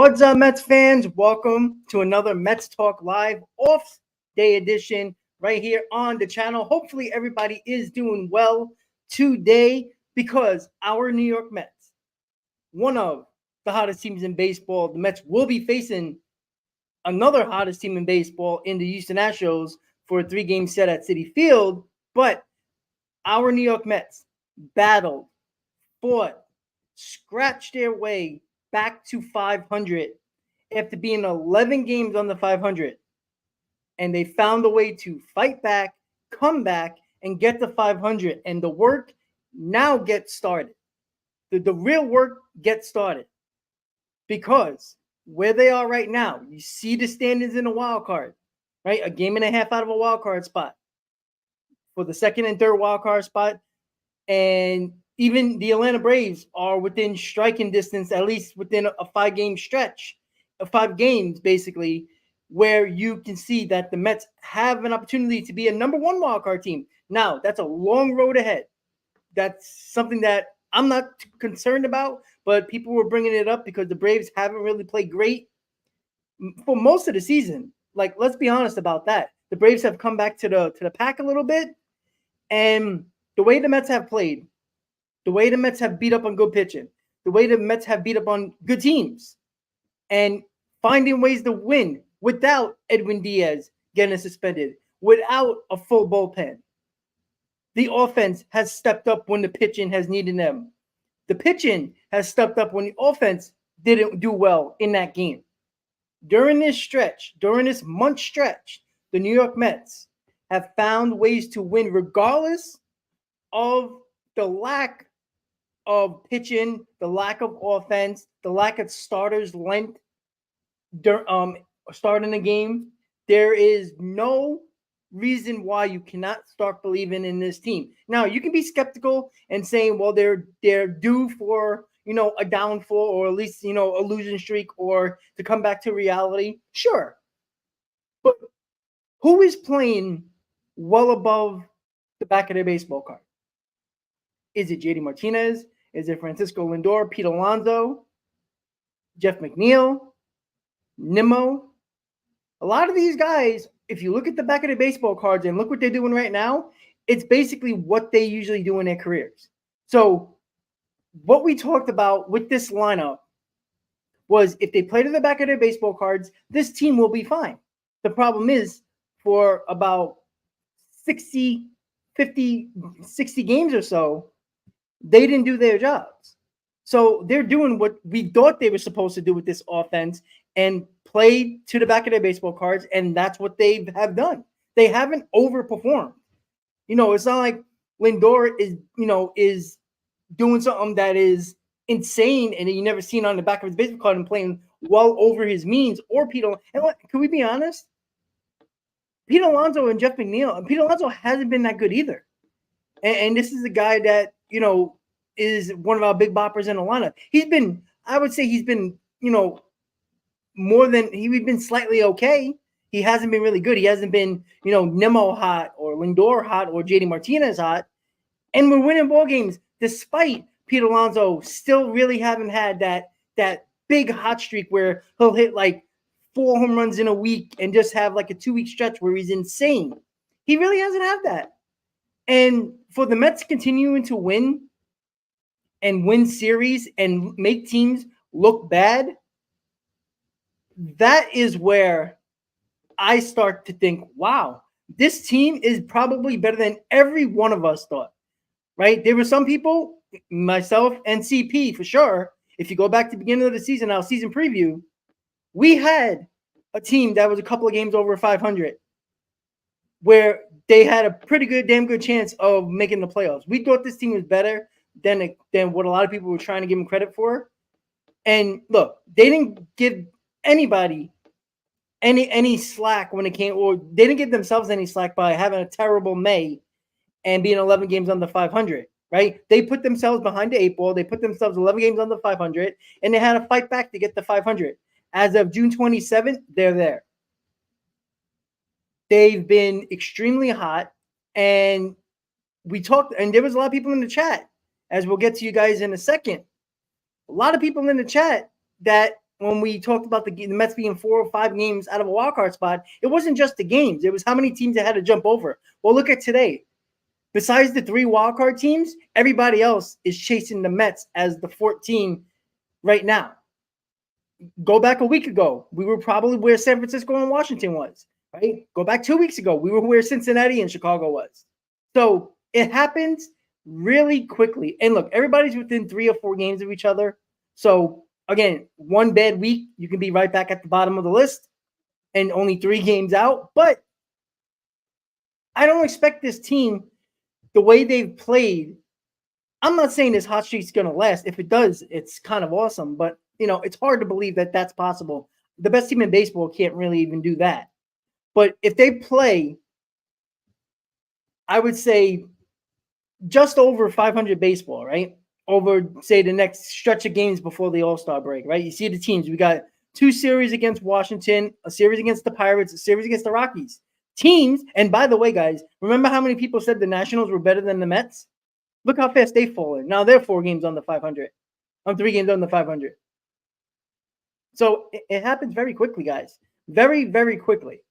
What's up, Mets fans? Welcome to another Mets Talk Live off day edition right here on the channel. Hopefully, everybody is doing well today because our New York Mets, one of the hottest teams in baseball, the Mets will be facing another hottest team in baseball in the Houston Astros for a 3-game set at Citi Field. But our New York Mets battled, fought, scratched their way back to 500 after being 11 games on the 500. And they found a way to fight back, come back, and get to 500. And the work now gets started. The real work gets started. Because where they are right now, you see the standings in the wild card, right? A game and a half out of a wild card spot for the second and third wild card spot. And even the Atlanta Braves are within striking distance, at least within a 5-game stretch, 5 games basically, where you can see that the Mets have an opportunity to be a number 1 wildcard team. Now, that's a long road ahead. That's something that I'm not concerned about, but people were bringing it up because the Braves haven't really played great for most of the season. Like, let's be honest about that. The Braves have come back to the pack a little bit, and the way the Mets have played, the way the Mets have beat up on good pitching, the way the Mets have beat up on good teams, and finding ways to win without Edwin Diaz getting suspended, without a full bullpen. The offense has stepped up when the pitching has needed them. The pitching has stepped up when the offense didn't do well in that game. During this stretch, during this month stretch, the New York Mets have found ways to win regardless of the lack of pitching, the lack of offense, the lack of starters' length starting a game. There is no reason why you cannot start believing in this team. Now, you can be skeptical and saying, well, they're due for, a downfall or at least, a losing streak or to come back to reality. Sure. But who is playing well above the back of their baseball card? Is it JD Martinez? Is it Francisco Lindor, Pete Alonso, Jeff McNeil, Nimmo? A lot of these guys, if you look at the back of their baseball cards and look what they're doing right now, it's basically what they usually do in their careers. So what we talked about with this lineup was if they play to the back of their baseball cards, this team will be fine. The problem is for about 60 games or so, they didn't do their jobs. So they're doing what we thought they were supposed to do with this offense and play to the back of their baseball cards, and that's what they have done. They haven't overperformed. It's not like Lindor is doing something that is insane and you never seen on the back of his baseball card and playing well over his means, or Pete. And can we be honest? Pete Alonso and Jeff McNeil, and Pete Alonso hasn't been that good either. And this is a guy that, is one of our big boppers in Atlanta. I would say he's been, he's been slightly okay. He hasn't been really good. He hasn't been, Nimmo hot or Lindor hot or JD Martinez hot. And we're winning ball games despite Pete Alonso still really haven't had that big hot streak where he'll hit like 4 home runs in a week and just have like a 2-week stretch where he's insane. He really hasn't had that. And for the Mets continuing to win and win series and make teams look bad, that is where I start to think, wow, this team is probably better than every one of us thought, right? There were some people, myself and CP for sure, if you go back to the beginning of the season, our season preview, we had a team that was a couple of games over 500 where they had a pretty good, damn good chance of making the playoffs. We thought this team was better than what a lot of people were trying to give them credit for. And look, they didn't give anybody any slack when it came, or they didn't give themselves any slack by having a terrible May and being 11 games under 500, right? They put themselves behind the 8 ball. They put themselves 11 games under 500, and they had to fight back to get the 500. As of June 27th, they're there. They've been extremely hot, and we talked, and there was a lot of people in the chat, as we'll get to you guys in a second. A lot of people in the chat that when we talked about the Mets being 4 or 5 games out of a wild card spot, it wasn't just the games. It was how many teams that had to jump over. Well, look at today. Besides the 3 wild card teams, everybody else is chasing the Mets as the 4th team right now. Go back a week ago, we were probably where San Francisco and Washington was, right? Go back 2 weeks ago, we were where Cincinnati and Chicago was. So it happens really quickly. And look, everybody's within 3 or 4 games of each other. So again, one bad week, you can be right back at the bottom of the list and only 3 games out. But I don't expect this team, the way they've played, I'm not saying this hot streak's going to last. If it does, it's kind of awesome. But, it's hard to believe that that's possible. The best team in baseball can't really even do that. But if they play, I would say just over 500 baseball, right? Over, say, the next stretch of games before the All-Star break, right? You see the teams. We got 2 series against Washington, a series against the Pirates, a series against the Rockies. Teams, and by the way, guys, remember how many people said the Nationals were better than the Mets? Look how fast they've fallen. Now they're 4 games on the 500. I'm 3 games on the 500. So it happens very quickly, guys. Very, very quickly.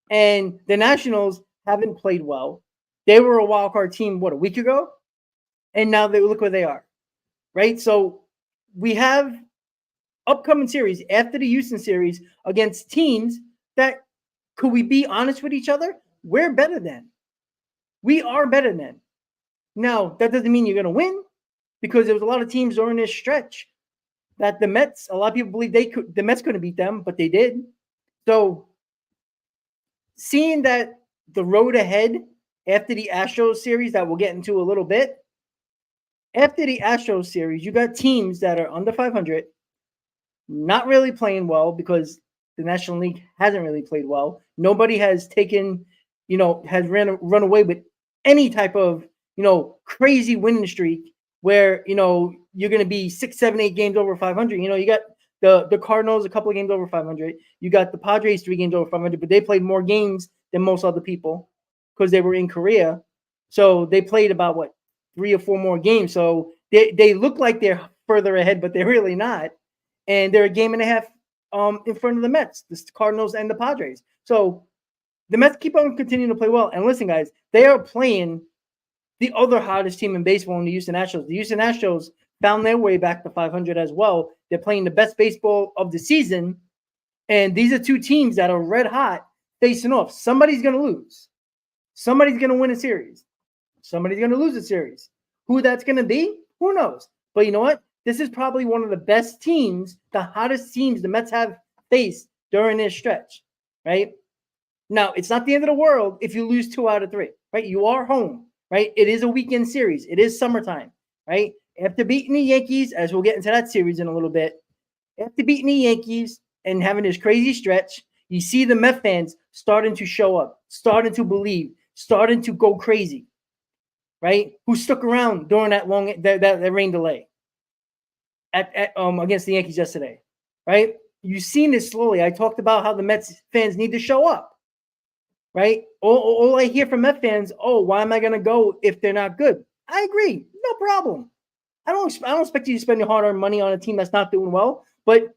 And the Nationals haven't played well. They were a wild card team, a week ago? And now look where they are, right? So we have upcoming series after the Houston series against teams that, could we be honest with each other? We're better than. We are better than. Now, that doesn't mean you're going to win, because there was a lot of teams during this stretch that the Mets, a lot of people believe the Mets couldn't beat them, but they did. So seeing that the road ahead after the Astros series that we'll get into a little bit, after the Astros series, you got teams that are under 500, not really playing well because the National League hasn't really played well. Nobody has taken, has run away with any type of, crazy winning streak where, you're going to be 6, 7, 8 games over 500. You got the Cardinals a couple of games over 500. You got the Padres 3 games over 500, but they played more games than most other people because they were in Korea. So they played about 3 or 4 more games. So they look like they're further ahead, but they're really not. And they're a game and a half in front of the Mets, the Cardinals and the Padres. So the Mets keep on continuing to play well. And listen, guys, they are playing the other hottest team in baseball in the Houston Astros. The Houston Astros found their way back to 500 as well. They're playing the best baseball of the season. And these are 2 teams that are red hot facing off. Somebody's going to lose. Somebody's going to win a series. Somebody's going to lose a series. Who that's going to be, who knows? But you know what? This is probably one of the best teams, the hottest teams the Mets have faced during this stretch, right? Now, it's not the end of the world if you lose 2 out of 3, right? You are home, right? It is a weekend series. It is summertime, right? After beating the Yankees, as we'll get into that series in a little bit, after beating the Yankees and having this crazy stretch, you see the Met fans starting to show up, starting to believe, starting to go crazy, right? Who stuck around during that that rain delay against the Yankees yesterday, right? You've seen this slowly. I talked about how the Mets fans need to show up, right? All I hear from Met fans, why am I going to go if they're not good? I agree. No problem. I don't expect you to spend your hard-earned money on a team that's not doing well, but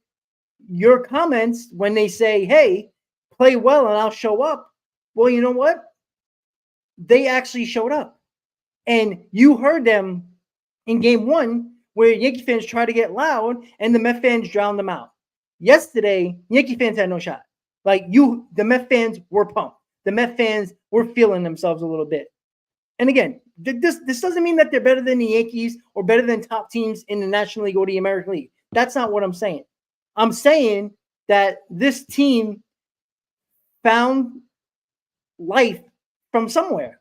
your comments when they say, hey, play well and I'll show up, well, you know what? They actually showed up. And you heard them in game 1 where Yankee fans tried to get loud and the Met fans drowned them out. Yesterday, Yankee fans had no shot. The Met fans were pumped. The Met fans were feeling themselves a little bit. And again, this doesn't mean that they're better than the Yankees or better than top teams in the National League or the American League. That's not what I'm saying. I'm saying that this team found life from somewhere.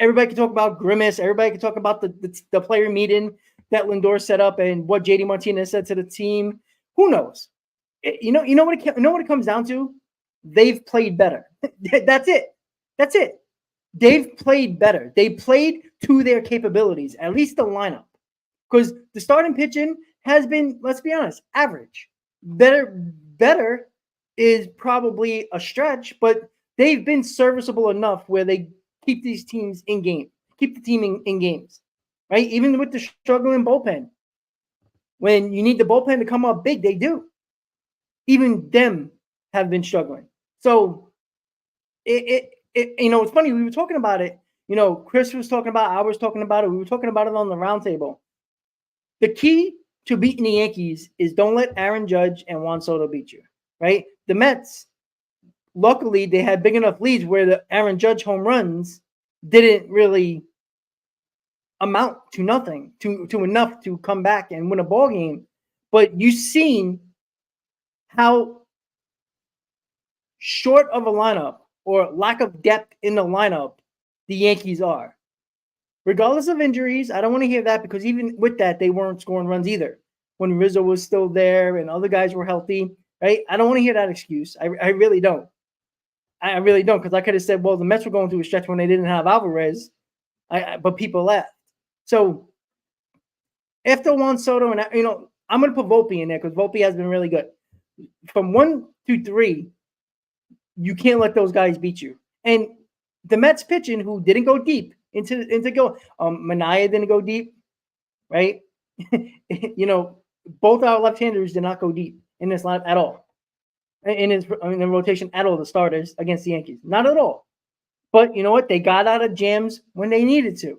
Everybody can talk about Grimace. Everybody can talk about the player meeting that Lindor set up and what JD Martinez said to the team. Who knows? You know what it comes down to? They've played better. That's it. That's it. They've played better. They played to their capabilities, at least the lineup. Because the starting pitching has been, let's be honest, average. Better is probably a stretch, but they've been serviceable enough where they keep these teams in game, keep the team in games, right? Even with the struggling bullpen. When you need the bullpen to come up big, they do. even them have been struggling. So it's funny. We were talking about it. Chris was talking about it. I was talking about it. We were talking about it on the roundtable. The key to beating the Yankees is don't let Aaron Judge and Juan Soto beat you, right? The Mets, luckily, they had big enough leads where the Aaron Judge home runs didn't really amount to nothing, to enough to come back and win a ball game. But you've seen how short of a lineup or lack of depth in the lineup the Yankees are. Regardless of injuries, I don't want to hear that, because even with that, they weren't scoring runs either when Rizzo was still there and other guys were healthy, right? I don't want to hear that excuse. I really don't. I really don't, because I could have said, well, the Mets were going through a stretch when they didn't have Alvarez, but people left. So after Juan Soto, and I'm going to put Volpe in there because Volpe has been really good. From 1 to 3, you can't let those guys beat you. And the Mets pitching, who didn't go deep into go, Manaea didn't go deep, right? Both our left-handers did not go deep in this lineup at all. In the rotation at all, the starters against the Yankees. Not at all. But you know what? They got out of jams when they needed to.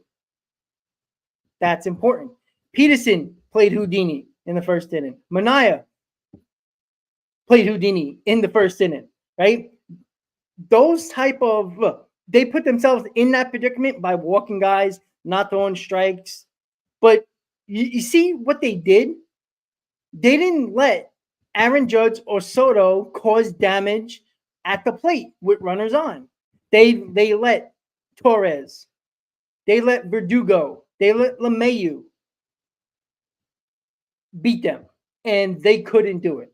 That's important. Peterson played Houdini in the first inning. Manaea played Houdini in the first inning, right? Those type of, look, they put themselves in that predicament by walking guys, not throwing strikes. But you see what they did? They didn't let Aaron Judge or Soto cause damage at the plate with runners on. They let Torres, they let Verdugo, they let LeMahieu beat them, and they couldn't do it.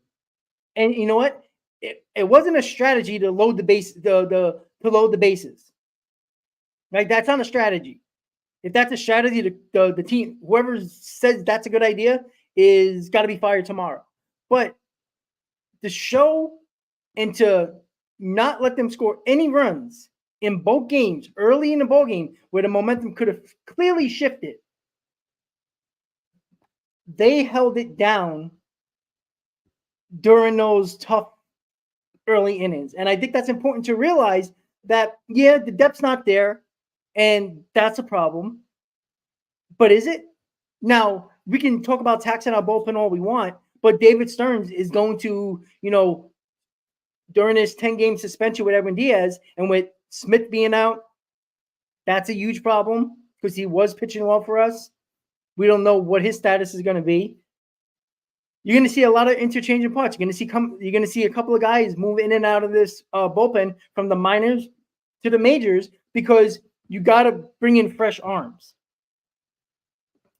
And you know what? It wasn't a strategy to load the base, to load the bases. Right? That's not a strategy. If that's a strategy, the team, whoever says that's a good idea, is got to be fired tomorrow. But to show and to not let them score any runs in both games, early in the ball game, where the momentum could have clearly shifted, they held it down during those tough early innings. And I think that's important to realize that, yeah, the depth's not there, and that's a problem. But is it? Now, we can talk about taxing our bullpen all we want, but David Stearns is going to, during his 10-game suspension with Edwin Diaz and with Smith being out, that's a huge problem because he was pitching well for us. We don't know what his status is going to be. You're going to see a lot of interchanging parts. You're going to see a couple of guys move in and out of this bullpen from the minors to the majors because you got to bring in fresh arms.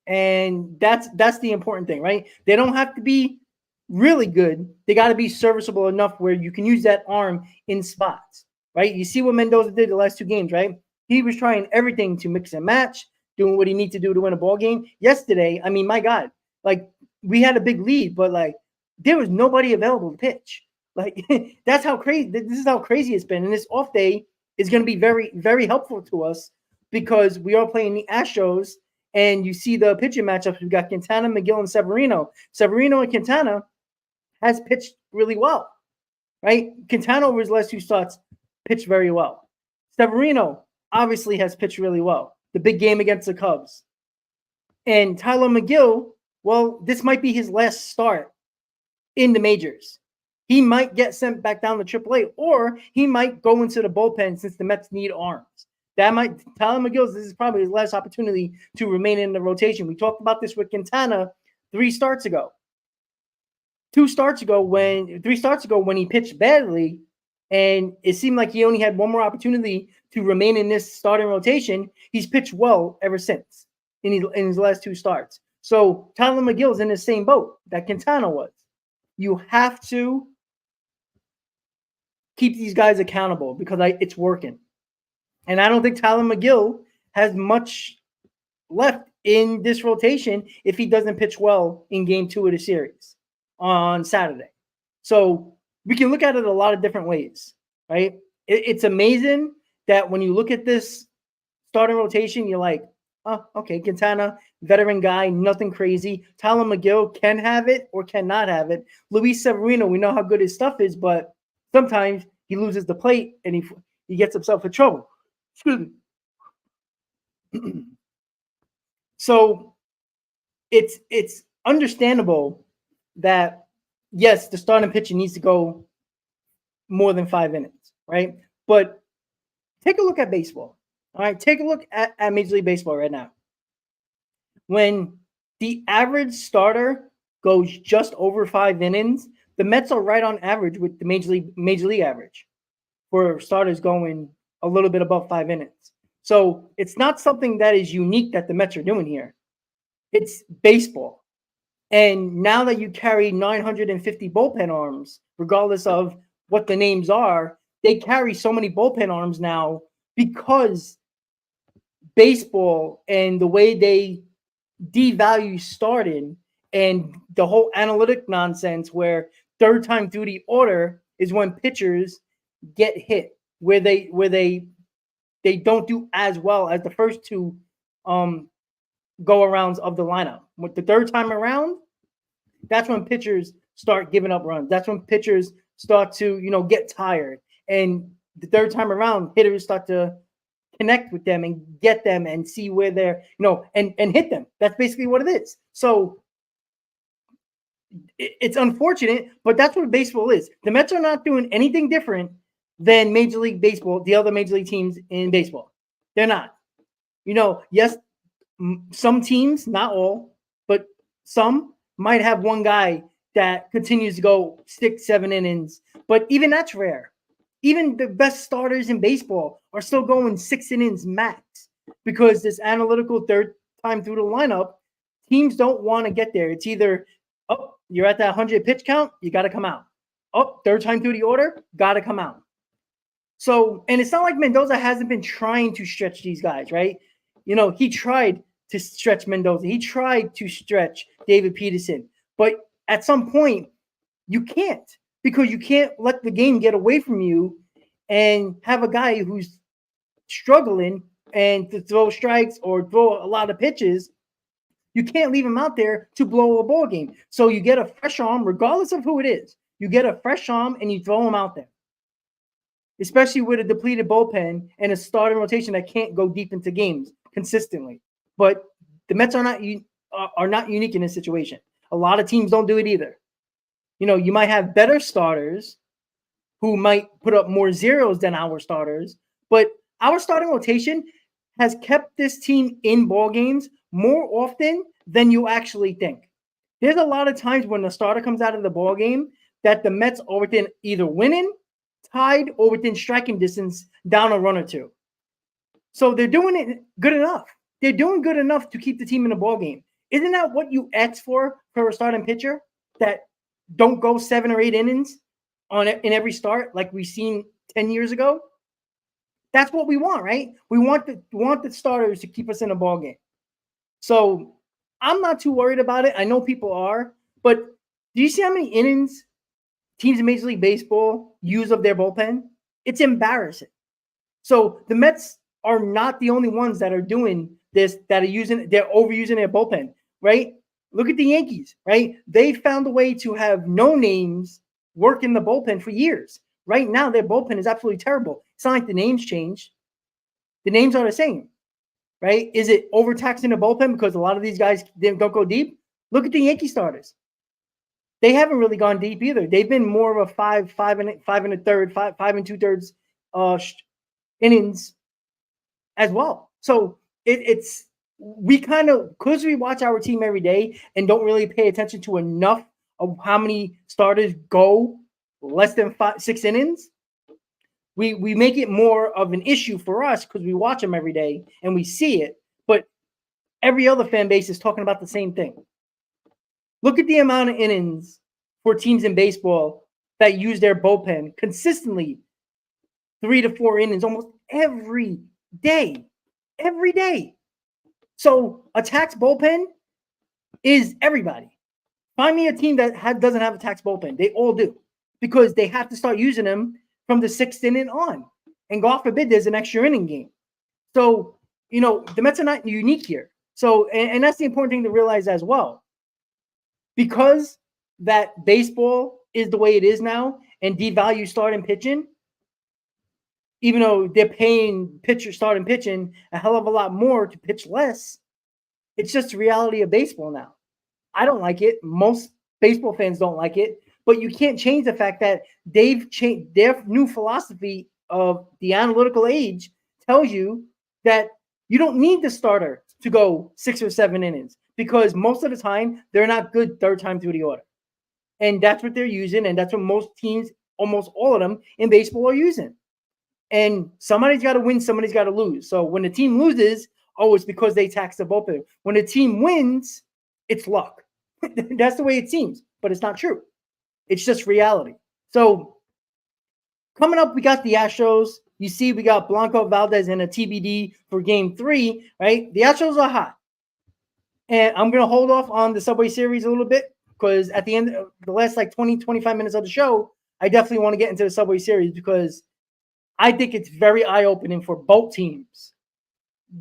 And that's the important thing, right? They don't have to be really good. They got to be serviceable enough where you can use that arm in spots, right? You see what Mendoza did the last 2 games, right? He was trying everything to mix and match, doing what he needs to do to win a ball game. Yesterday, I mean, my God, like we had a big lead, but like there was nobody available to pitch. Like that's how crazy. This is how crazy it's been. And this off day is going to be very, very helpful to us because we are playing the Astros. And you see the pitching matchups. We've got Quintana, McGill, and Severino. Severino and Quintana has pitched really well, right? Quintana over his last 2 starts pitched very well. Severino obviously has pitched really well. The big game against the Cubs. And Tyler McGill, well, this might be his last start in the majors. He might get sent back down to AAA, or he might go into the bullpen since the Mets need arms. Tyler McGill, this is probably his last opportunity to remain in the rotation. We talked about this with Quintana 3 starts ago. 3 starts ago when he pitched badly, and it seemed like he only had one more opportunity to remain in this starting rotation. He's pitched well ever since in his last 2 starts. So Tyler McGill's in the same boat that Quintana was. You have to keep these guys accountable because it's working. And I don't think Tyler McGill has much left in this rotation if he doesn't pitch well in game 2 of the series on Saturday. So we can look at it a lot of different ways, right? It's amazing that when you look at this starting rotation, you're like, Oh, okay. Quintana, veteran guy, nothing crazy. Tyler McGill can have it or cannot have it. Luis Severino, we know how good his stuff is, but sometimes he loses the plate and he gets himself in trouble. Excuse me. So it's understandable that yes, the starting pitcher needs to go more than 5 innings, right? But take a look at baseball. All right, take a look at Major League Baseball right now. When the average starter goes just over 5 innings, the Mets are right on average with the Major League average for starters going a little bit above 5 innings. So it's not something that is unique that the Mets are doing here. It's baseball. And now that you carry 950 bullpen arms, regardless of what the names are, they carry so many bullpen arms now because baseball and the way they devalue starting and the whole analytic nonsense where third time through the order is when pitchers get hit, where they don't do as well as the first two go arounds of the lineup. With the third time around, that's when pitchers start giving up runs. That's when pitchers start to, get tired. And the third time around, hitters start to connect with them and get them and see where they're, and hit them. That's basically what it is. So it's unfortunate, but that's what baseball is. The Mets are not doing anything different than Major League Baseball, the other Major League teams in baseball. They're not. Yes, some teams, not all, but some might have one guy that continues to go 6-7 innings, but even that's rare. Even the best starters in baseball are still going 6 innings max because this analytical third time through the lineup, teams don't want to get there. It's either, oh, you're at that 100 pitch count, you got to come out. Oh, third time through the order, got to come out. So, and it's not like Mendoza hasn't been trying to stretch these guys, right? He tried to stretch Mendoza. He tried to stretch David Peterson. But at some point, you can't because you can't let the game get away from you and have a guy who's struggling and to throw strikes or throw a lot of pitches. You can't leave him out there to blow a ball game. So you get a fresh arm, regardless of who it is. You get a fresh arm and you throw him out there, especially with a depleted bullpen and a starting rotation that can't go deep into games consistently. But the Mets are not unique in this situation. A lot of teams don't do it either. You might have better starters who might put up more zeros than our starters, but our starting rotation has kept this team in ball games more often than you actually think. There's a lot of times when the starter comes out of the ball game that the Mets are within either winning, tied, or within striking distance down a run or two. So they're doing it good enough. They're doing good enough to keep the team in the ball game. Isn't that what you ask for a starting pitcher that don't go 7 or 8 innings in every start like we've seen 10 years ago? That's what we want, right? We want the starters to keep us in a ball game. So I'm not too worried about it. I know people are, but do you see how many innings teams in Major League Baseball use of their bullpen? It's embarrassing. So the Mets are not the only ones that are doing this, they're overusing their bullpen, right? Look at the Yankees, right? They found a way to have no names work in the bullpen for years. Right now, their bullpen is absolutely terrible. It's not like the names changed. The names are the same, right? Is it overtaxing the bullpen because a lot of these guys don't go deep? Look at the Yankee starters. They haven't really gone deep either. They've been more of a 5 and 2/3 innings as well. So we kind of, because we watch our team every day and don't really pay attention to enough of how many starters go less than 6 innings, we make it more of an issue for us because we watch them every day and we see it. But every other fan base is talking about the same thing. Look at the amount of innings for teams in baseball that use their bullpen consistently, 3 to 4 innings almost every day. Every day. So a tax bullpen is everybody. Find me a team that doesn't have a tax bullpen. They all do because they have to start using them from the 6th inning on. And God forbid there's an extra inning game. So the Mets are not unique here. So, and that's the important thing to realize as well. Because that baseball is the way it is now and devalue starting pitching, even though they're paying starting pitching a hell of a lot more to pitch less, it's just the reality of baseball now. I don't like it. Most baseball fans don't like it, but you can't change the fact that they've changed their new philosophy of the analytical age tells you that you don't need the starter to go 6 or 7 innings because most of the time they're not good third time through the order. And that's what they're using. And that's what most teams, almost all of them in baseball are using. And somebody's got to win, somebody's got to lose. So when the team loses, it's because they tax the bullpen. When the team wins, it's luck. That's the way it seems, but it's not true. It's just reality. So coming up, we got the Astros. You see, we got Blanco Valdez in a TBD for Game 3, right? The Astros are hot. And I'm going to hold off on the Subway Series a little bit because at the end of the last 20, 25 minutes of the show, I definitely want to get into the Subway Series because I think it's very eye-opening for both teams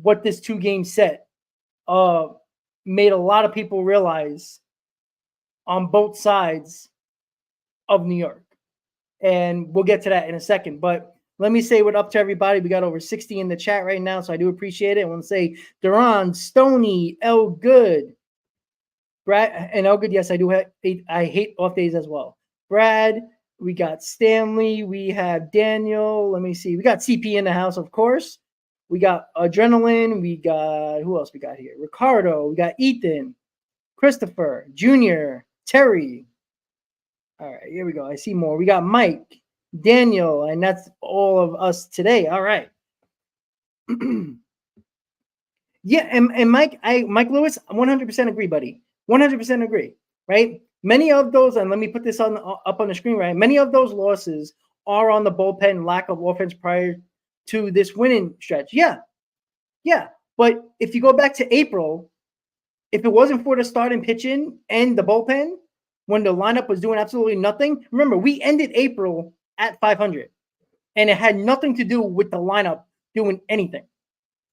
what this 2-game set made a lot of people realize on both sides of New York. And we'll get to that in a second. But let me say what up to everybody. We got over 60 in the chat right now, so I do appreciate it. I want to say Duran, Stoney, El Good, Brad, and El Good, yes, I do I hate off days as well. Brad, we got Stanley, we have Daniel. Let me see. We got CP in the house, of course. We got Adrenaline. We got, who else we got here? Ricardo. We got Ethan, Christopher, Junior, Terry. All right, here we go. I see more. We got Mike, Daniel, and that's all of us today. All right. Yeah, and Mike Lewis, 100% agree, buddy. 100% agree, right? Many of those, and let me put this up on the screen, right? Many of those losses are on the bullpen, lack of offense prior to this winning stretch. Yeah. But if you go back to April, if it wasn't for the starting pitching and the bullpen, when the lineup was doing absolutely nothing, remember, we ended April at 500, and it had nothing to do with the lineup doing anything.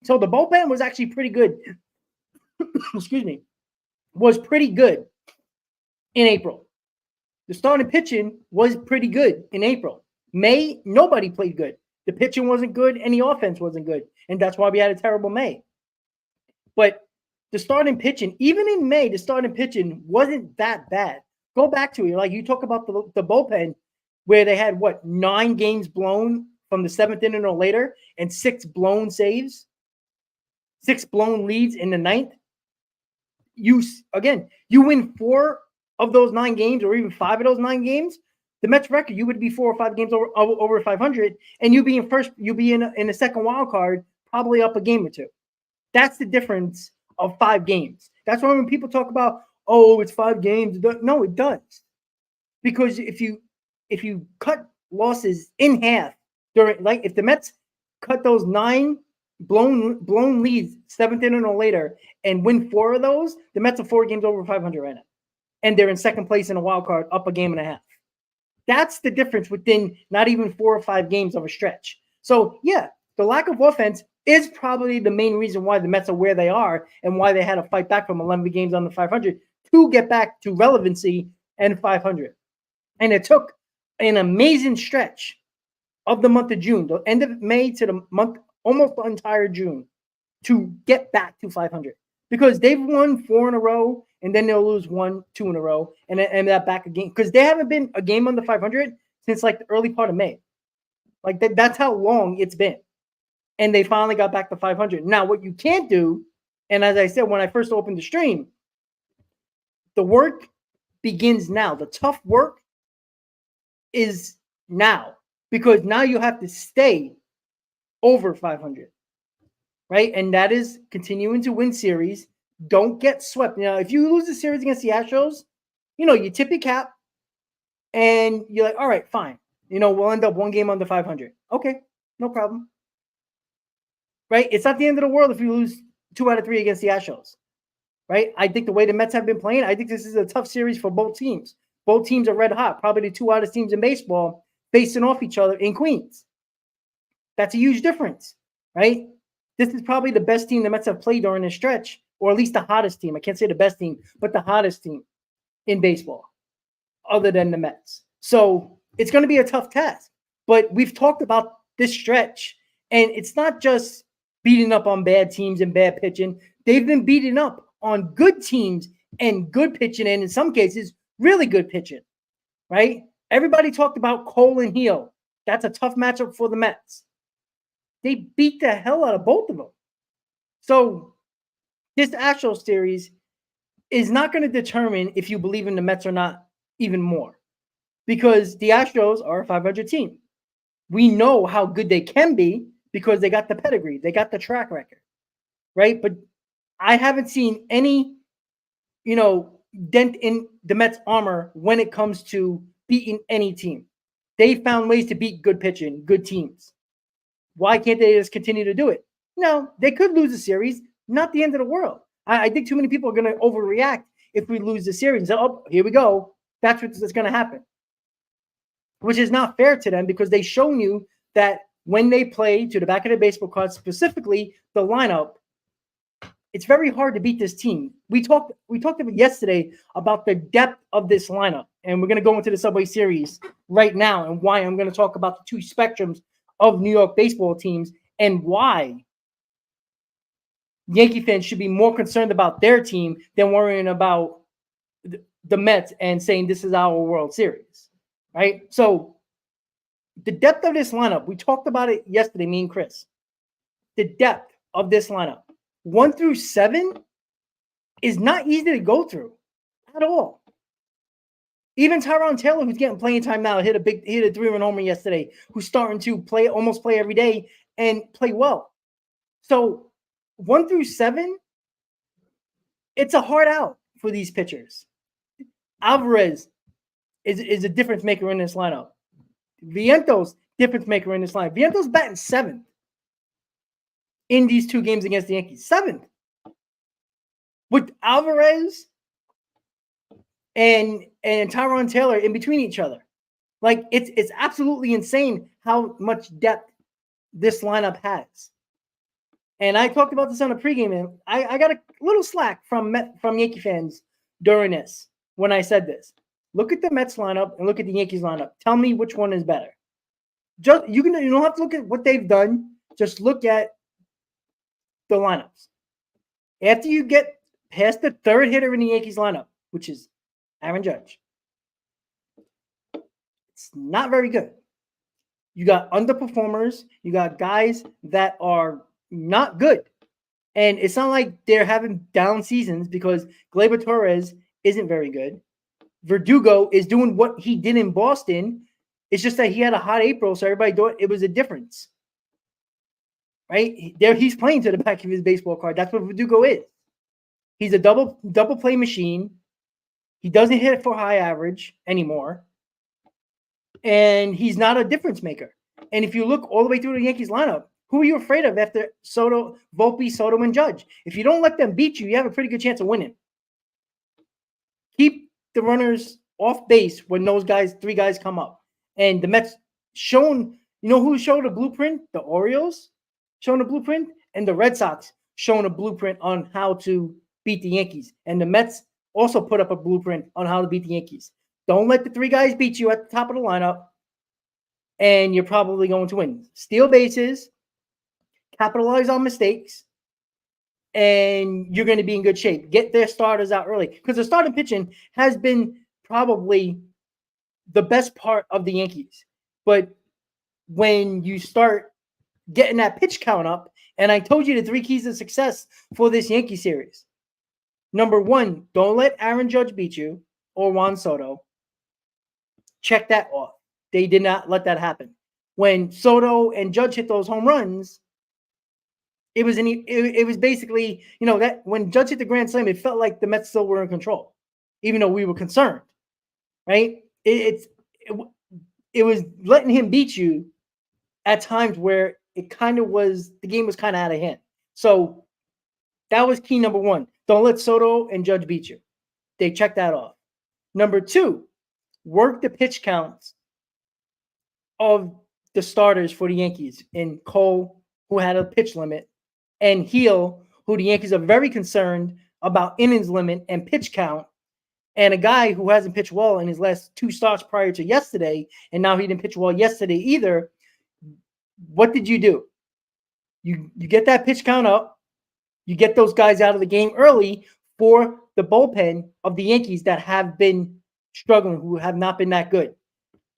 So the bullpen was actually pretty good. Excuse me. Was pretty good in April. The starting pitching was pretty good in April. May, nobody played good. The pitching wasn't good and the offense wasn't good. And that's why we had a terrible May. But the starting pitching, even in May, the starting pitching wasn't that bad. Go back to it. Like you talk about the bullpen where they had, 9 games blown from the 7th inning or later and 6 blown saves, 6 blown leads in the 9th. You win 4 of those 9 games or even 5 of those 9 games, the Mets record, you would be 4 or 5 games over 500, and you'd be in first. You'd be in the second wild card, probably up a game or 2. That's the difference of 5 games. That's why when people talk about, it's 5 games, no, it does, because if you cut losses in half during, if the Mets cut those 9 blown leads 7th inning or later and win 4 of those, the Mets are 4 games over 500 right now, and they're in second place in a wild card, up a game and a half. That's the difference within not even 4 or 5 games of a stretch. So, yeah, the lack of offense is probably the main reason why the Mets are where they are and why they had to fight back from 11 games under 500 to get back to relevancy and 500. And it took an amazing stretch of the month of June, the end of May to the month, almost the entire June, to get back to 500. Because they've won 4 in a row, and then they'll lose 1, 2 in a row, and that back again. Because they haven't been a game under 500 since the early part of May. That's how long it's been. And they finally got back to 500. Now, what you can't do, and as I said when I first opened the stream, the work begins now. The tough work is now. Because now you have to stay over 500. Right? And that is continuing to win series. Don't get swept. Now, if you lose the series against the Astros, you tip your cap and you're like, all right, fine. We'll end up 1 game under 500. Okay, no problem. Right? It's not the end of the world if you lose 2 out of 3 against the Astros. Right? I think the way the Mets have been playing, I think this is a tough series for both teams. Both teams are red hot. Probably the 2 hottest teams in baseball facing off each other in Queens. That's a huge difference. Right? This is probably the best team the Mets have played during this stretch, or at least the hottest team. I can't say the best team, but the hottest team in baseball, other than the Mets. So it's going to be a tough task. But we've talked about this stretch, and it's not just beating up on bad teams and bad pitching. They've been beating up on good teams and good pitching, and in some cases, really good pitching, right? Everybody talked about Cole and Heel. That's a tough matchup for the Mets. They beat the hell out of both of them. So this Astros series is not going to determine if you believe in the Mets or not even more, because the Astros are a 500 team. We know how good they can be because they got the pedigree, they got the track record, right? But I haven't seen any, dent in the Mets' armor when it comes to beating any team. They found ways to beat good pitching, good teams. Why can't they just continue to do it? No, they could lose the series. Not the end of the world. I think too many people are going to overreact if we lose the series and say, oh, here we go. That's what's going to happen. Which is not fair to them, because they've shown you that when they play to the back of the baseball card, specifically the lineup, it's very hard to beat this team. We talked yesterday about the depth of this lineup, and we're going to go into the Subway Series right now, and why I'm going to talk about the two spectrums of New York baseball teams and why Yankee fans should be more concerned about their team than worrying about the Mets and saying this is our World Series, right? So the depth of this lineup, we talked about it yesterday, me and Chris. The depth of this lineup, 1 through 7, is not easy to go through at all. Even Tyrone Taylor, who's getting playing time now, hit a 3-run homer yesterday, who's starting to almost play every day and play well. So 1 through 7, it's a hard out for these pitchers. Alvarez is a difference maker in this lineup. Vientos, difference maker in this lineup. Vientos batting 7th in these 2 games against the Yankees. 7th. With Alvarez and Tyrone Taylor in between each other. Like, it's absolutely insane how much depth this lineup has. And I talked about this on a pregame, and I got a little slack from Yankee fans during this when I said this. Look at the Mets lineup and look at the Yankees lineup. Tell me which one is better. You don't have to look at what they've done. Just look at the lineups. After you get past the third hitter in the Yankees lineup, which is Aaron Judge, it's not very good. You got underperformers. You got guys that are not good. And it's not like they're having down seasons, because Gleyber Torres isn't very good. Verdugo is doing what he did in Boston. It's just that he had a hot April, so everybody thought it was a difference. Right? He's playing to the back of his baseball card. That's what Verdugo is. He's a double play machine. He doesn't hit for high average anymore. And he's not a difference maker. And if you look all the way through the Yankees lineup, who are you afraid of after Volpe, Soto, and Judge? If you don't let them beat you, you have a pretty good chance of winning. Keep the runners off base when those 3 guys come up. And the Mets who showed a blueprint? The Orioles showing a blueprint, and the Red Sox showing a blueprint on how to beat the Yankees. And the Mets also put up a blueprint on how to beat the Yankees. Don't let the 3 guys beat you at the top of the lineup, and you're probably going to win. Steal bases, capitalize on mistakes, and you're going to be in good shape. Get their starters out early, because the starting pitching has been probably the best part of the Yankees. But when you start getting that pitch count up, and I told you the 3 keys of success for this Yankee series. Number 1, don't let Aaron Judge beat you or Juan Soto. Check that off. They did not let that happen. When Soto and Judge hit those home runs, it was basically, that when Judge hit the grand slam, it felt like the Mets still were in control, even though we were concerned, right? It was letting him beat you at times where the game was kind of out of hand. So that was key number 1. Don't let Soto and Judge beat you. They checked that off. Number 2, work the pitch counts of the starters for the Yankees in Cole, who had a pitch limit, and Heel, who the Yankees are very concerned about innings limit and pitch count, and a guy who hasn't pitched well in his last 2 starts prior to yesterday, and now he didn't pitch well yesterday either. What did you do? You get that pitch count up. You get those guys out of the game early for the bullpen of the Yankees that have been struggling, who have not been that good.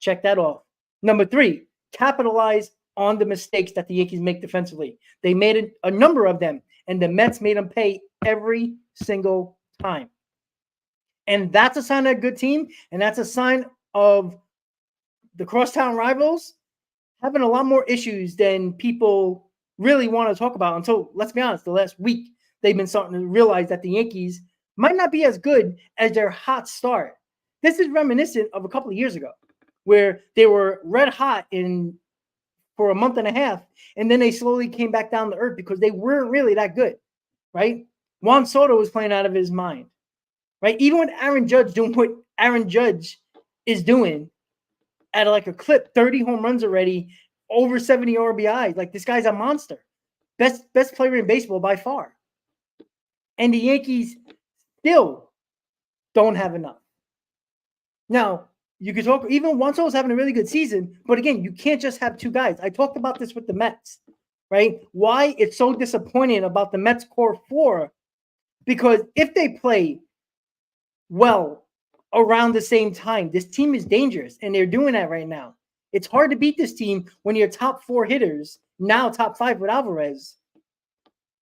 Check that off. Number 3, capitalize on the mistakes that the Yankees make defensively. They made a number of them, and the Mets made them pay every single time. And that's a sign of a good team, and that's a sign of the crosstown rivals having a lot more issues than people really want to talk about until, let's be honest, the last week they've been starting to realize that the Yankees might not be as good as their hot start. This is reminiscent of a couple of years ago where they were red hot for a month and a half, and then they slowly came back down to earth because they weren't really that good, right? Juan Soto was playing out of his mind, right? Even with Aaron Judge doing what Aaron Judge is doing at like a clip, 30 home runs already, over 70 RBIs. Like, this guy's a monster. Best player in baseball by far. And the Yankees still don't have enough. Now, you could talk, even Juan Soto's having a really good season, but again, you can't just have 2 guys. I talked about this with the Mets, right? Why it's so disappointing about the Mets core 4, because if they play well around the same time, this team is dangerous, and they're doing that right now. It's hard to beat this team when your top 4 hitters, now top 5 with Alvarez,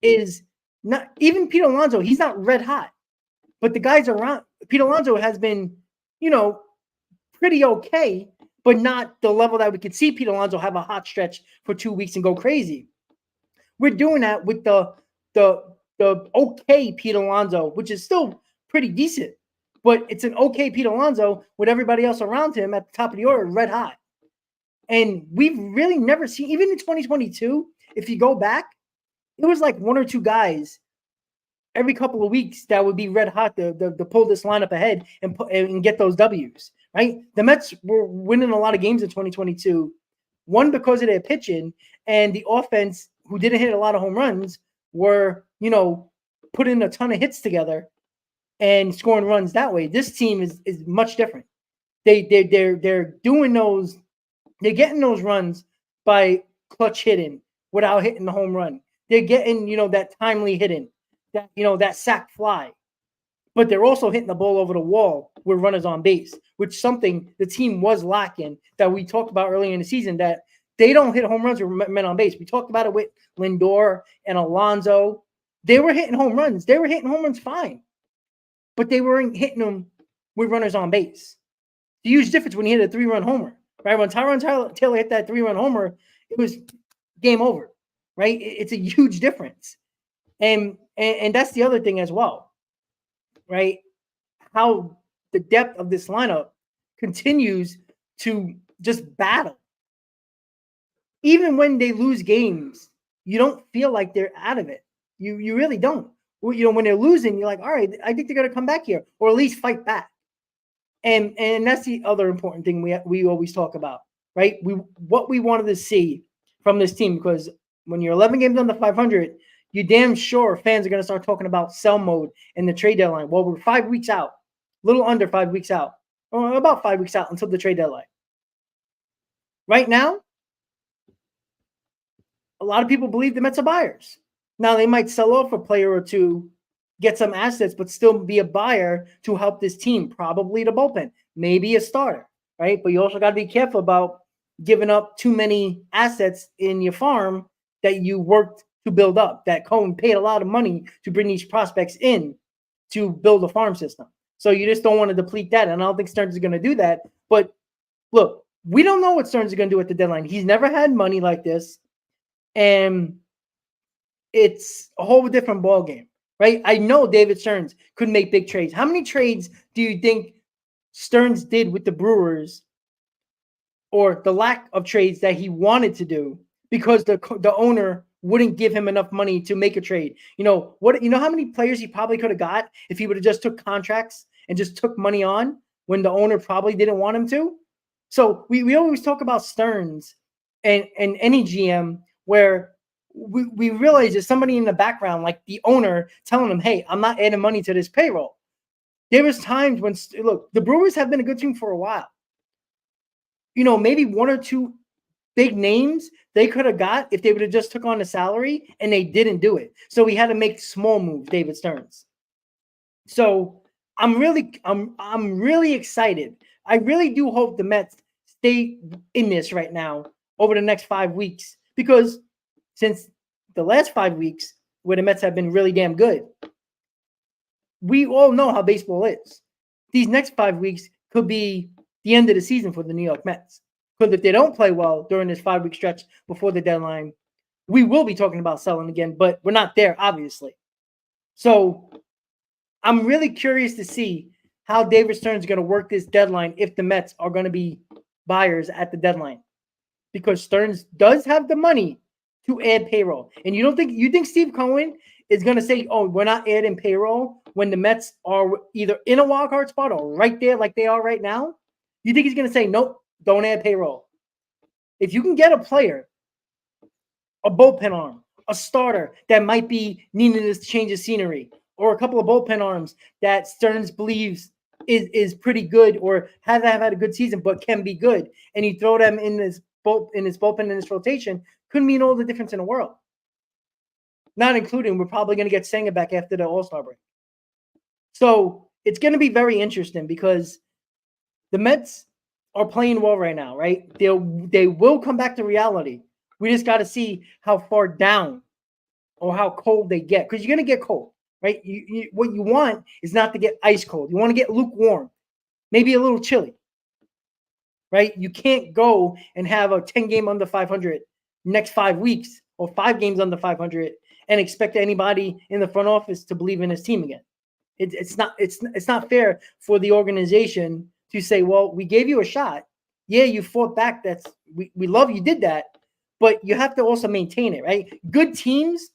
is not even Pete Alonso. He's not red hot, but the guys around Pete Alonso has been, pretty okay, but not the level that we could see Pete Alonso have a hot stretch for 2 weeks and go crazy. We're doing that with the okay Pete Alonso, which is still pretty decent, but it's an okay Pete Alonso with everybody else around him at the top of the order, red hot. And we've really never seen, even in 2022, if you go back, it was like 1 or 2 guys every couple of weeks that would be red hot to pull this lineup ahead and get those W's, right? The Mets were winning a lot of games in 2022, one because of their pitching, and the offense, who didn't hit a lot of home runs, were, putting a ton of hits together and scoring runs that way. This team is much different. They're doing those. They're getting those runs by clutch hitting without hitting the home run. They're getting, that timely hitting, that sac fly. But they're also hitting the ball over the wall with runners on base, which is something the team was lacking that we talked about earlier in the season, that they don't hit home runs with men on base. We talked about it with Lindor and Alonso. They were hitting home runs. They were hitting home runs fine, but they weren't hitting them with runners on base. The huge difference when you hit a 3-run homer, right? When Tyrone Taylor hit that 3-run homer, it was game over, right? It's a huge difference. And that's the other thing as well, right? How the depth of this lineup continues to just battle. Even when they lose games, you don't feel like they're out of it. You really don't. When they're losing, you're like, all right, I think they're going to come back here, or at least fight back. And that's the other important thing we always talk about, right? What we wanted to see from this team, because when you're 11 games under 500, you're damn sure fans are going to start talking about sell mode and the trade deadline. Well, we're 5 weeks out, a little under 5 weeks out, or about 5 weeks out until the trade deadline. Right now, a lot of people believe the Mets are buyers. Now, they might sell off a player or two, get some assets, but still be a buyer to help this team, probably the bullpen, maybe a starter, right? But you also got to be careful about giving up too many assets in your farm that you worked to build up, that Cohen paid a lot of money to bring these prospects in to build a farm system. So you just don't want to deplete that. And I don't think Stearns is going to do that. But look, we don't know what Stearns is going to do at the deadline. He's never had money like this. And it's a whole different ballgame, right? I know David Stearns could make big trades. How many trades do you think Stearns did with the Brewers, or the lack of trades that he wanted to do because the owner wouldn't give him enough money to make a trade? How many players he probably could have got if he would have just took contracts and just took money on when the owner probably didn't want him to? So we always talk about Stearns and any GM where we realize there's somebody in the background, like the owner, telling them, hey, I'm not adding money to this payroll. There was times when, look, the Brewers have been a good team for a while. Maybe one or two big names they could have got if they would have just took on the salary, and they didn't do it. So we had to make small moves, David Stearns. So I'm really excited. I really do hope the Mets stay in this right now over the next 5 weeks, because since the last 5 weeks where the Mets have been really damn good, we all know how baseball is. These next 5 weeks could be the end of the season for the New York Mets. Because if they don't play well during this 5-week stretch before the deadline, we will be talking about selling again, but we're not there, obviously. So I'm really curious to see how David Stearns is going to work this deadline if the Mets are going to be buyers at the deadline. Because Stearns does have the money to add payroll. And you think Steve Cohen is going to say, oh, we're not adding payroll when the Mets are either in a wild card spot or right there like they are right now? You think he's going to say, nope, don't add payroll? If you can get a player, a bullpen arm, a starter that might be needing to change the scenery, or a couple of bullpen arms that Stearns believes is pretty good or have had a good season but can be good, and you throw them in this bullpen, in this rotation, could mean all the difference in the world. Not including we're probably going to get Senga back after the All-Star break. So it's going to be very interesting because the Mets are playing well right now, right? They will come back to reality. We just got to see how far down or how cold they get, because you're going to get cold, right? What you want is not to get ice cold. You want to get lukewarm, maybe a little chilly, right? You can't go and have a 10-game under 500 next 5 weeks or 5 games under 500 and expect anybody in the front office to believe in his team again. It's not fair for the organization to say, well, we gave you a shot. Yeah, you fought back. We love you did that, but you have to also maintain it, right? Good teams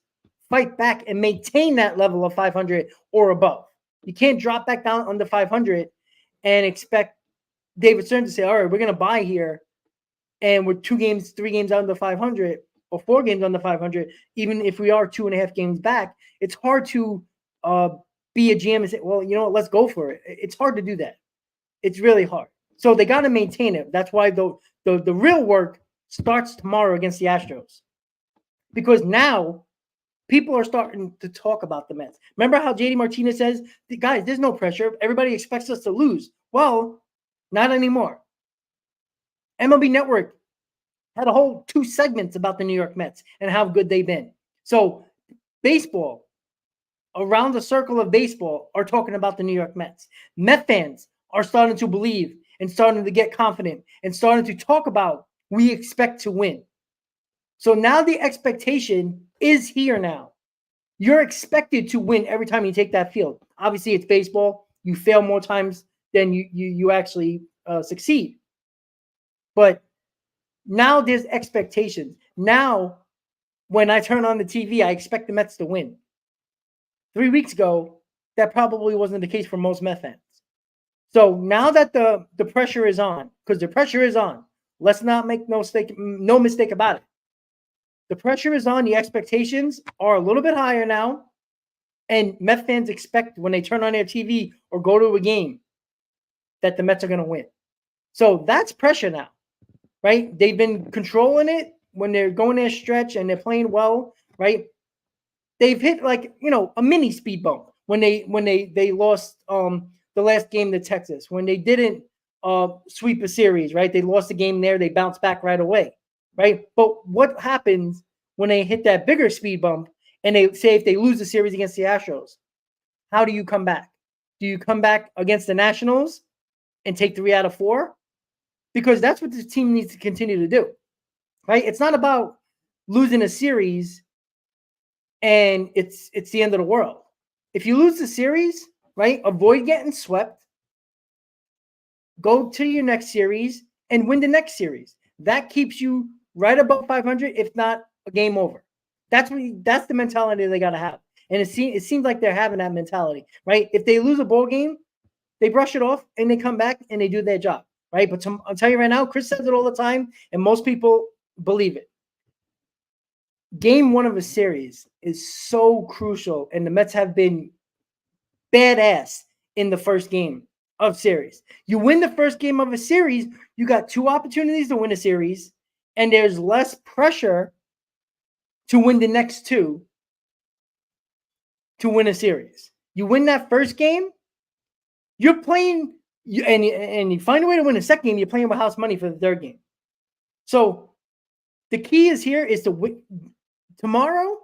fight back and maintain that level of 500 or above. You can't drop back down under 500 and expect David Stearns to say, all right, we're going to buy here, and we're 2 games, 3 games under 500 or 4 games under 500, even if we are 2.5 games back. It's hard to be a GM and say, well, you know what, let's go for it. It's hard to do that. It's really hard. So they got to maintain it. That's why the real work starts tomorrow against the Astros. Because now people are starting to talk about the Mets. Remember how JD Martinez says, guys, there's no pressure. Everybody expects us to lose. Well, not anymore. MLB Network had a whole 2 segments about the New York Mets and how good they've been. So baseball, around the circle of baseball, are talking about the New York Mets. Met fans are starting to believe and starting to get confident and starting to talk about, we expect to win. So now the expectation is here now. You're expected to win every time you take that field. Obviously, it's baseball. You fail more times than you actually succeed. But now there's expectations. Now, when I turn on the TV, I expect the Mets to win. 3 weeks ago, that probably wasn't the case for most Mets fans. So now that the pressure is on, because the pressure is on, let's not make no mistake about it. The pressure is on. The expectations are a little bit higher now. And Mets fans expect when they turn on their TV or go to a game that the Mets are going to win. So that's pressure now, right? They've been controlling it when they're going their stretch and they're playing well, right? They've hit a mini speed bump when they lost the last game to Texas, when they didn't sweep a series, right? They lost the game there. They bounced back right away, right? But what happens when they hit that bigger speed bump and they say if they lose the series against the Astros? How do you come back? Do you come back against the Nationals and take 3 out of 4? Because that's what this team needs to continue to do, right? It's not about losing a series and it's the end of the world. If you lose the series, right, avoid getting swept. Go to your next series and win the next series. That keeps you right above 500, if not a game over. That's the mentality they got to have. And it seems like they're having that mentality, right? If they lose a ball game, they brush it off and they come back and they do their job, right? But I'll tell you right now, Chris says it all the time, and most people believe it. Game 1 of a series is so crucial, and the Mets have been badass in the first game of series. You win the first game of a series, you got 2 opportunities to win a series, and there's less pressure to win the next 2 to win a series. You win that first game, you're playing, and you find a way to win the second game, you're playing with house money for the third game. So the key is here is to win. Tomorrow,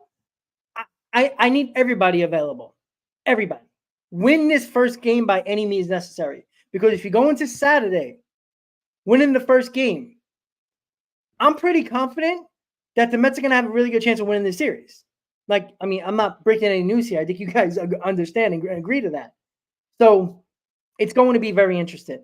I need everybody available. Everybody. Win this first game by any means necessary. Because if you go into Saturday winning the first game, I'm pretty confident that the Mets are going to have a really good chance of winning this series. Like, I mean, I'm not breaking any news here. I think you guys understand and agree to that. So it's going to be very interesting.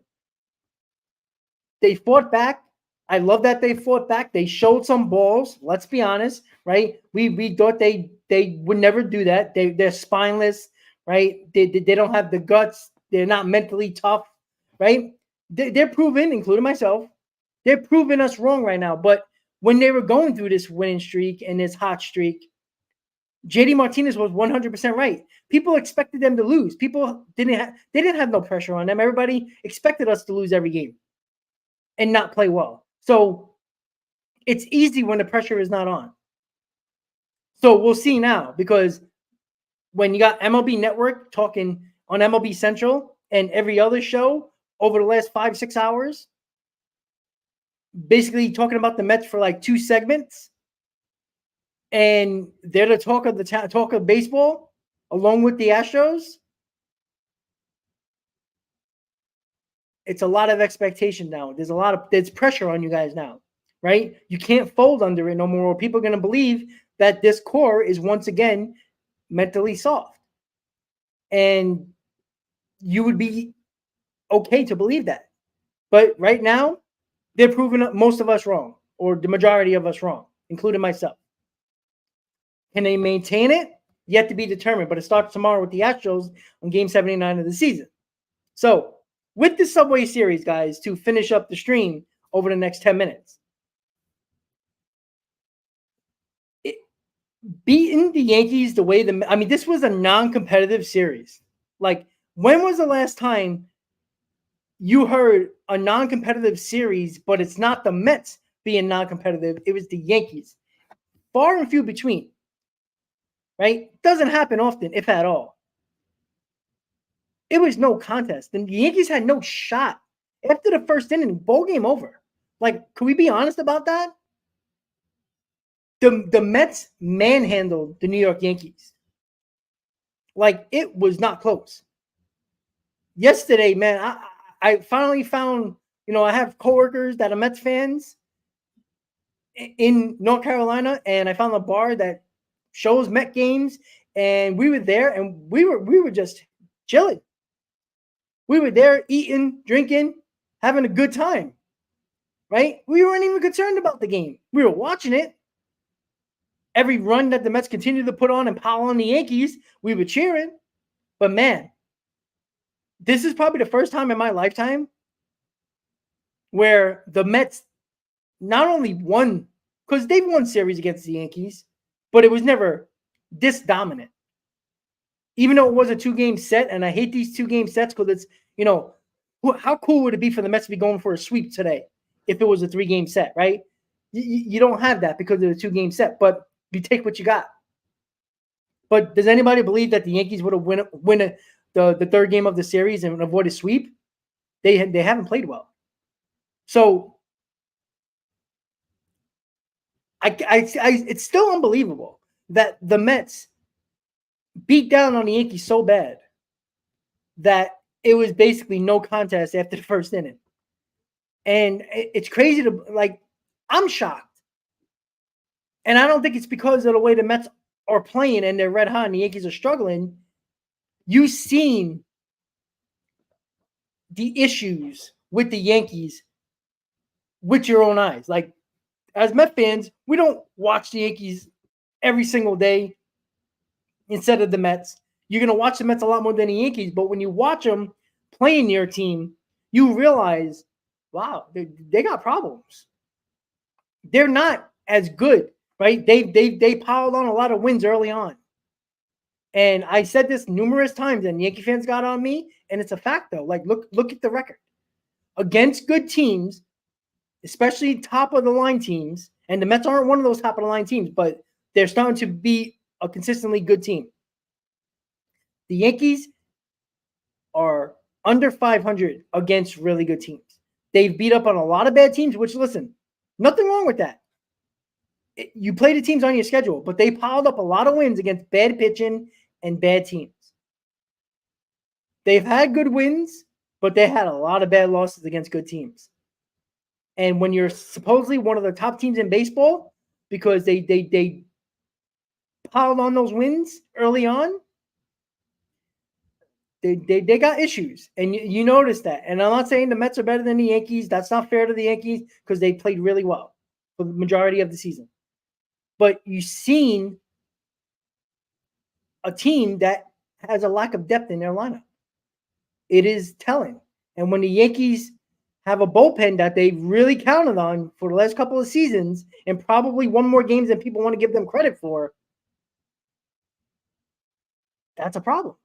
They fought back. I love that they fought back. They showed some balls. Let's be honest, right? We thought they would never do that. They're spineless, right? They don't have the guts. They're not mentally tough, right? They're proven, including myself, they're proving us wrong right now. But when they were going through this winning streak and this hot streak, JD Martinez was 100% right. People expected them to lose. People didn't have no pressure on them. Everybody expected us to lose every game and not play well. So it's easy when the pressure is not on. So we'll see now, because when you got MLB Network talking on MLB Central and every other show over the last 5-6 hours, basically talking about the Mets for like 2 segments, and they're the talk of baseball along with the Astros, it's a lot of expectation now. There's pressure on you guys now, right? You can't fold under it no more. People are going to believe that this core is once again mentally soft. And you would be okay to believe that. But right now, they're proving most of us wrong, or the majority of us wrong, including myself. Can they maintain it? Yet to be determined, but it starts tomorrow with the Astros on Game 79 of the season. So, with the Subway Series, guys, to finish up the stream over the next 10 minutes, beating the Yankees the way this was a non-competitive series. Like, when was the last time you heard a non-competitive series, but it's not the Mets being non-competitive, it was the Yankees? Far and few between, right? Doesn't happen often, if at all. It was no contest. And the Yankees had no shot. After the first inning, ball game over. Like, can we be honest about that? The Mets manhandled the New York Yankees. Like, it was not close. Yesterday, man, I finally found, I have coworkers that are Mets fans in North Carolina, and I found a bar that shows Met games, and we were there, and we were just chilling. We were there eating, drinking, having a good time, right? We weren't even concerned about the game. We were watching it. Every run that the Mets continued to put on and pile on the Yankees, we were cheering. But man, this is probably the first time in my lifetime where the Mets not only won, because they've won series against the Yankees, but it was never this dominant. Even though it was a 2-game set, and I hate these 2-game sets because it's, how cool would it be for the Mets to be going for a sweep today if it was a 3-game set, right? You don't have that because of the 2-game set, but you take what you got. But does anybody believe that the Yankees would have win the third game of the series and avoid a sweep? They haven't played well. So it's still unbelievable that the Mets beat down on the Yankees so bad that it was basically no contest after the first inning. And it's crazy I'm shocked. And I don't think it's because of the way the Mets are playing and they're red hot and the Yankees are struggling. You've seen the issues with the Yankees with your own eyes. Like, as Met fans, we don't watch the Yankees every single day instead of the Mets. You're going to watch the Mets a lot more than the Yankees, but when you watch them playing your team, you realize, wow, they got problems. They're not as good right? They piled on a lot of wins early on. And I said this numerous times, and Yankee fans got on me, and it's a fact though. Like, look at the record. Against good teams, especially top of the line teams, and the Mets aren't one of those top of the line teams, but they're starting to be a consistently good team. The Yankees are under 500 against really good teams. They've beat up on a lot of bad teams, which, listen, nothing wrong with that. You play the teams on your schedule, but they piled up a lot of wins against bad pitching and bad teams. They've had good wins, but they had a lot of bad losses against good teams. And when you're supposedly one of the top teams in baseball, because they piled on those wins early on, they got issues. And you notice that. And I'm not saying the Mets are better than the Yankees. That's not fair to the Yankees because they played really well for the majority of the season. But you've seen a team that has a lack of depth in their lineup. It is telling. And when the Yankees have a bullpen that they really counted on for the last couple of seasons and probably won more games than people want to give them credit for, that's a problem.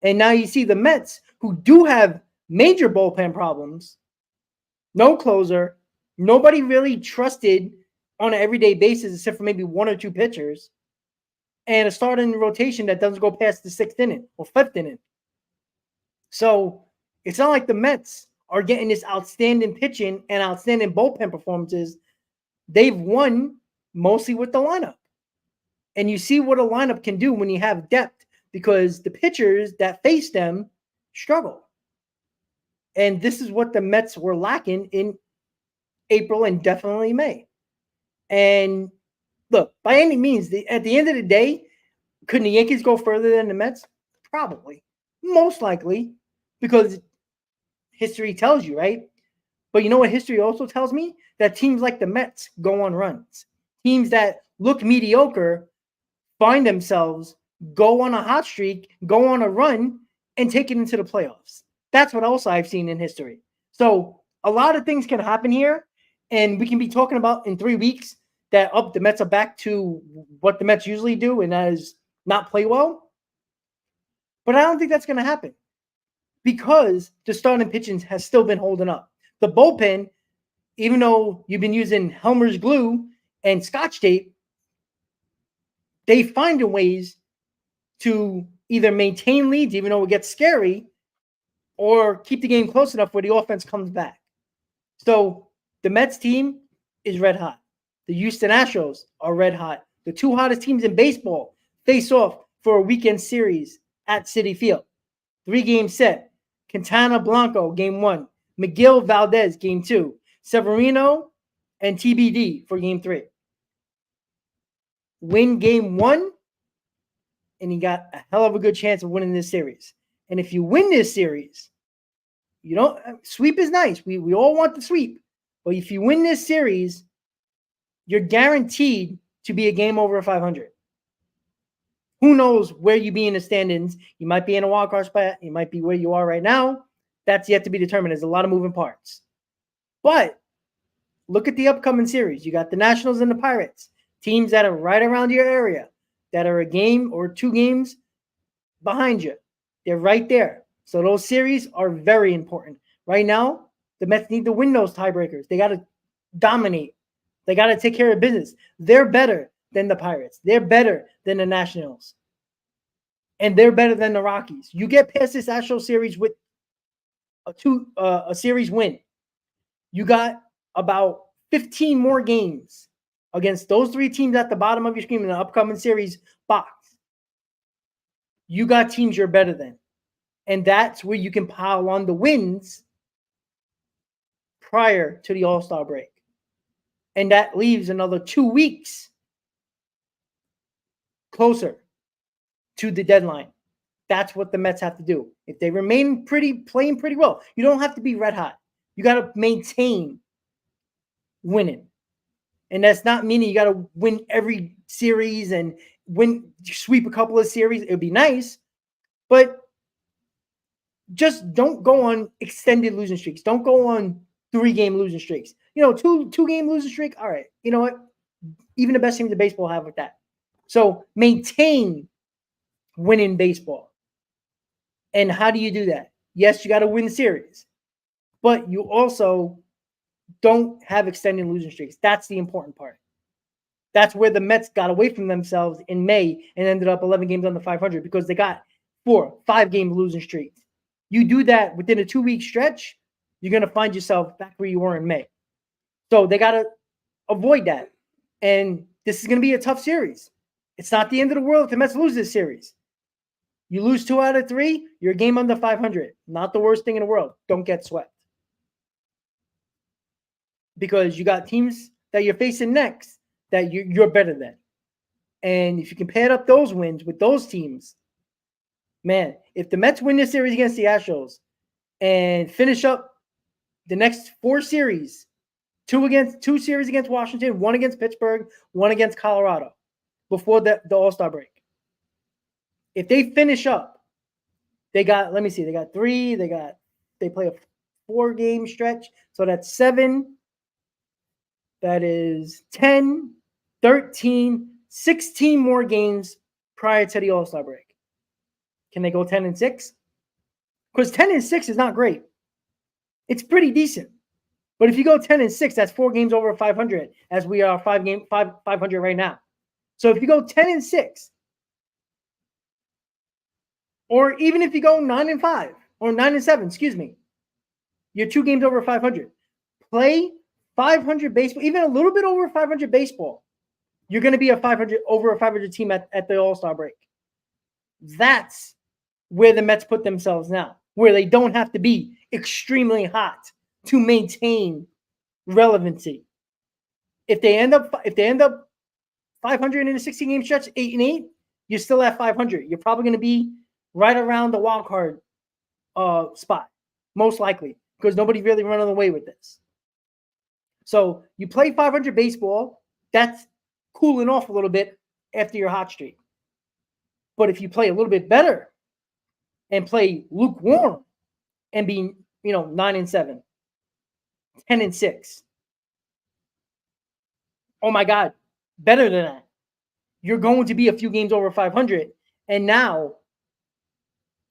And now you see the Mets, who do have major bullpen problems, no closer, nobody really trusted on an everyday basis except for maybe one or two pitchers, and a starting rotation that doesn't go past the sixth inning or fifth inning. So it's not like the Mets are getting this outstanding pitching and outstanding bullpen performances. They've won mostly with the lineup. And you see what a lineup can do when you have depth, because the pitchers that face them struggle. And this is what the Mets were lacking in April and definitely May. And look, by any means, at the end of the day, couldn't the Yankees go further than the Mets? Probably. Most likely, because history tells you, right? But you know what history also tells me? That teams like the Mets go on runs. Teams that look mediocre find themselves, go on a hot streak, go on a run, and take it into the playoffs. That's what also I've seen in history. So a lot of things can happen here, and we can be talking about in 3 weeks that the Mets are back to what the Mets usually do, and that is not play well. But I don't think that's going to happen because the starting pitching has still been holding up. The bullpen, even though you've been using Helmer's glue and Scotch tape, they find ways to either maintain leads, even though it gets scary, or keep the game close enough where the offense comes back. So the Mets team is red hot. The Houston Astros are red hot. The two hottest teams in baseball face off for a weekend series at Citi Field. 3-game set. Quintana Blanco, game 1. McGill Valdez, game 2. Severino and TBD for game 3. Win game 1, and you got a hell of a good chance of winning this series. And if you win this series, you don't sweep is nice. We all want the sweep. But if you win this series, you're guaranteed to be a game over 500. Who knows where you be in the standings? You might be in a wild card spot. You might be where you are right now. That's yet to be determined. There's a lot of moving parts. But look at the upcoming series. You got the Nationals and the Pirates, teams that are right around your area, that are a game or 2 games behind you. They're right there. So those series are very important. Right now, the Mets need to win those tiebreakers. They got to dominate. They got to take care of business. They're better than the Pirates. They're better than the Nationals. And they're better than the Rockies. You get past this Astros series with a series win. You got about 15 more games against those 3 teams at the bottom of your screen in the upcoming series box. You got teams you're better than. And that's where you can pile on the wins prior to the All-Star break. And that leaves another 2 weeks closer to the deadline. That's what the Mets have to do. If they remain playing pretty well, you don't have to be red hot. You got to maintain winning. And that's not meaning you got to win every series and sweep a couple of series. It would be nice, but just don't go on extended losing streaks. Don't go on 3-game losing streaks. 2-game losing streak. All right. You know what? Even the best teams in baseball have with that. So maintain winning baseball. And how do you do that? Yes, you got to win series, but you also don't have extended losing streaks. That's the important part. That's where the Mets got away from themselves in May and ended up 11 games under 500 because they got 4-5 game losing streaks. You do that within a 2-week stretch, you're going to find yourself back where you were in May. So they got to avoid that. And this is going to be a tough series. It's not the end of the world if the Mets lose this series. You lose 2 out of 3, you're a game under 500. Not the worst thing in the world. Don't get swept. Because you got teams that you're facing next that you're better than. And if you can pair up those wins with those teams, man, if the Mets win this series against the Astros and finish up the next 4 series, 2 series against Washington, 1 against Pittsburgh, 1 against Colorado before the All-Star break. If they finish up, they got 3, they play a 4-game stretch. So that's 7. That is 10, 13, 16 more games prior to the All-Star break. Can they go 10-6? Because 10-6 is not great. It's pretty decent. But if you go 10-6, that's 4 games over 500, as we are 500 right now. So if you go 10-6, or even if you go 9-5 or 9-7, you're 2 games over 500. Play 500 baseball, even a little bit over 500 baseball. You're going to be over a 500 team at the All-Star break. That's where the Mets put themselves now, where they don't have to be extremely hot to maintain relevancy. If they end up 500 in a 16-game stretch, 8-8, you're still at 500. You're probably going to be right around the wild card spot, most likely, because nobody's really running away with this. So you play 500 baseball, that's cooling off a little bit after your hot streak. But if you play a little bit better and play lukewarm and be, 9-7, 10-6, oh my God, better than that. You're going to be a few games over 500, and now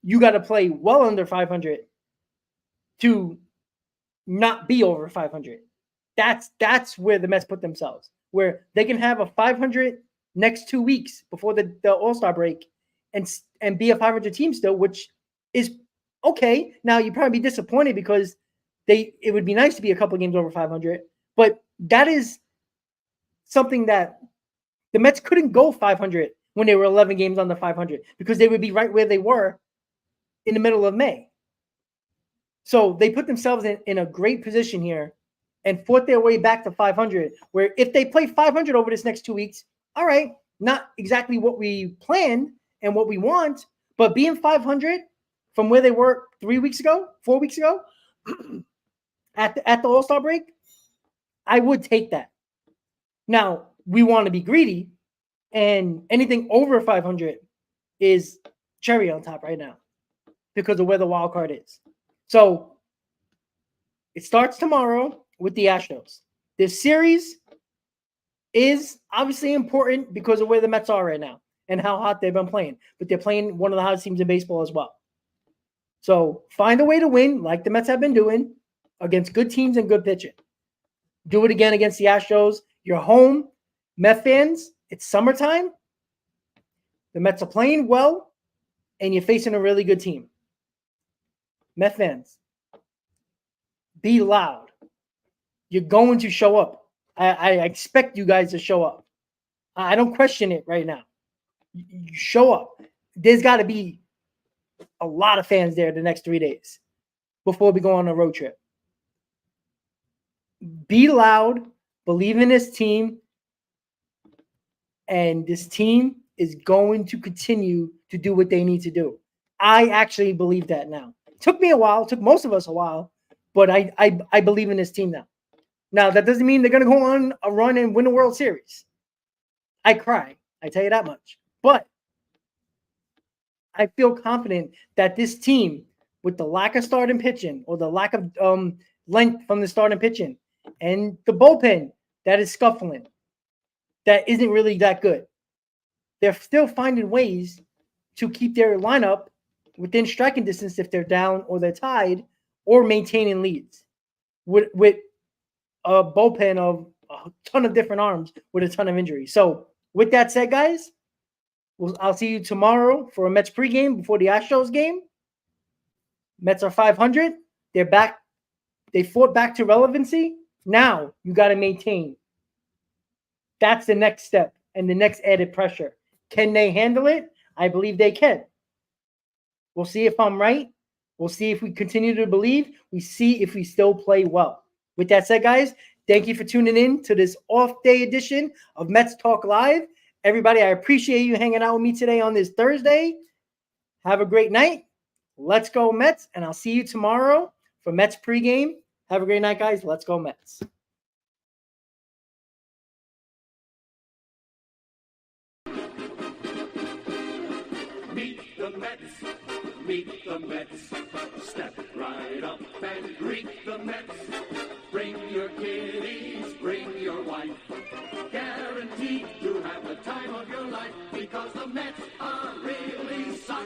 you got to play well under 500 to not be over 500. That's where the Mets put themselves, where they can have a 500 next 2 weeks before the All-Star break and be a 500 team still, which is okay. Now, you'd probably be disappointed because it would be nice to be a couple games over 500, but that is something that the Mets couldn't go 500 when they were 11 games under 500 because they would be right where they were in the middle of May. So they put themselves in a great position here and fought their way back to 500, where if they play 500 over this next 2 weeks, all right, not exactly what we planned and what we want, but being 500 from where they were 4 weeks ago, at the All-Star break, I would take that. Now, we want to be greedy, and anything over 500 is cherry on top right now because of where the wild card is. So it starts tomorrow with the Astros. This series is obviously important because of where the Mets are right now and how hot they've been playing. But they're playing one of the hottest teams in baseball as well. So find a way to win like the Mets have been doing against good teams and good pitching. Do it again against the Astros. You're home. Met fans, it's summertime. The Mets are playing well, and you're facing a really good team. Met fans, be loud. You're going to show up. I expect you guys to show up. I don't question it right now. You show up. There's got to be a lot of fans there the next 3 days before we go on a road trip. Be loud. Believe in this team. And this team is going to continue to do what they need to do. I actually believe that now. It took me a while. It took most of us a while. But I believe in this team now. Now, that doesn't mean they're going to go on a run and win the World Series. I cry. I tell you that much. But I feel confident that this team, with the lack of starting pitching or the lack of length from the starting pitching and the bullpen that is scuffling, that isn't really that good. They're still finding ways to keep their lineup within striking distance if they're down or they're tied, or maintaining leads with a bullpen of a ton of different arms with a ton of injuries. So with that said, guys, I'll see you tomorrow for a Mets pregame before the Astros game. Mets are 500. They're back. They fought back to relevancy. Now you got to maintain. That's the next step and the next added pressure. Can they handle it? I believe they can. We'll see if I'm right. We'll see if we continue to believe. We see if we still play well. With that said, guys, thank you for tuning in to this off-day edition of Mets Talk Live. Everybody, I appreciate you hanging out with me today on this Thursday. Have a great night. Let's go Mets, and I'll see you tomorrow for Mets pregame. Have a great night, guys. Let's go Mets. Meet the Mets, meet the Mets. Step right up and greet the Mets. Bring your kiddies, bring your wife. Guaranteed to have the time of your life because the Mets are really something.